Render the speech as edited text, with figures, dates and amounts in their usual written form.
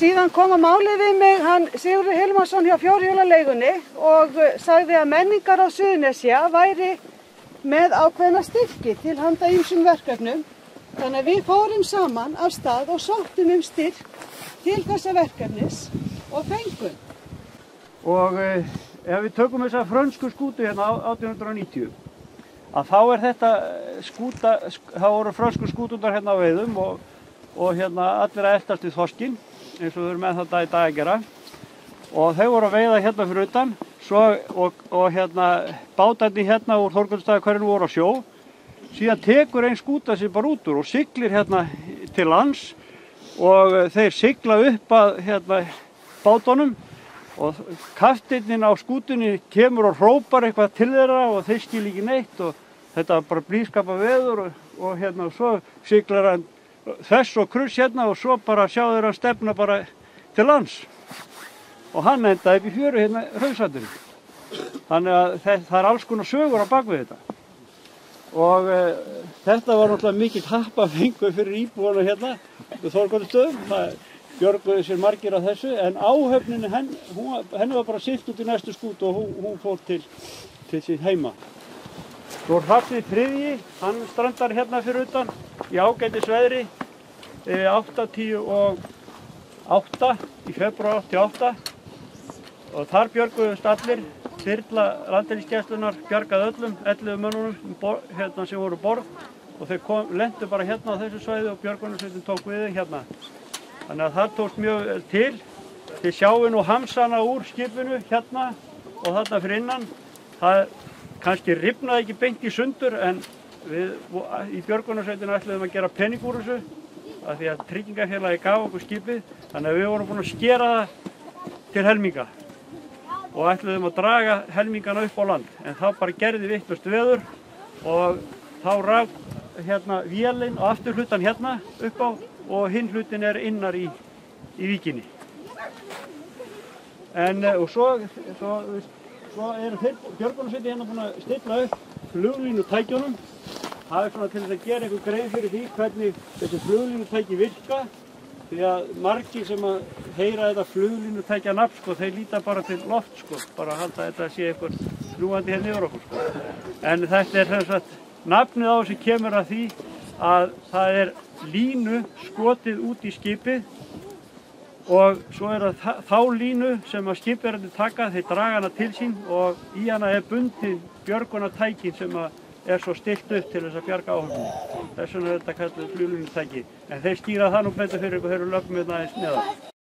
Síðan kom að málið við mig hann Sigurður Hilmarsson hjá fjórhjólaleigunni og sagði að menningarráð Suðurnesja væri með ákveðna styrki til handa ýmsum verkefnum. Þannig að við fórum saman af stað og sóttum styrk til þessa verkefnis og fengum. Og ef við tökum þessa frönsku skútu hérna 1890, að þá þetta skúta, þá voru frönsku skúturnar hérna á veiðum og hérna allir að eltast við þorskinn, eins og þau eru með þetta í dag að gera. Og þau voru að veiða hérna fyrir utan, og hérna bátarnir hérna úr Þórgunnstaðahverfinu voru á sjó. Síðan tekur ein skúta sig bara út úr og siglir hérna til lands og þeir sigla upp að hérna bátunum og kaftinninn á skútunni kemur og hrópar eitthvað til þeirra og þeir skil ekki neitt og þetta var bara blíðskapa veður og hérna og svo siglar hann þess og kruss hérna og svo bara sjá þeir hann stefna bara til lands og hann endaði upp í fjöru hérna Hraunsandur. Þannig að það er alls konar sögur á bakvið þetta. Og þetta var náttúrulega mikill happafengur fyrir íbúana hérna við Þórgunnsstöðum. Það björguðu sér margir af þessu, en áhöfninni henni var bara siglt út í næstu skútu og hún fór til sín heima. Svo Hrafninn III, hann strandar hérna fyrir utan í ágætis veðri 8:10 í febrúar 88 og þar björguðust allir. Þyrla Landhelgisgæslunnar bjargaði öllum 11 mönnunum hérna sem voru borð og þeir lentu bara hérna á þessu svæði og björgunarsveitin tók við hérna. Þannig að það tókst mjög til. Þið sjáu nú hamsana úr skipinu hérna og þarna fyrir innan. Það kannski rifnaði ekki beint í sundur en við í björgunarsveitinu ætluðum að gera pening úr þessu af því að tryggingafélagi gaf okkur skipið. Þannig að við vorum búin að skera það til helminga og ætluðum að draga helmingana upp á land. En þá bara gerði vitlaust veður og þá rak hérna vélin og afturhlutan hérna upp á og hinn hlutin er innar í víkinni. Og svo eru björgunarsveitin hérna búin að stilla upp fluglínutækjunum. Það er svona til þess að gera einhver grein fyrir því hvernig þessi fluglínutæki virka. Því að margir sem að heyra þetta fluglínutækja nafn, þeir líta bara til loft, bara að halda að þetta sé eitthvað fljúgandi hérna yfir okkur. En þetta er sem sagt, nafnið á þessu kemur að því að það er línu skotið út í skipið og svo er það þá línu sem að skipverjarnir taka, þeir draga hana til sín og í hana er bundið björgunartæki sem að er svo stillt upp til þess að bjarga áhöfninni. Þess vegna er þetta kallað fluglínutæki. En þeir skýra það nú betur fyrir ykkur, þeir eru lögum hérna aðeins neðar.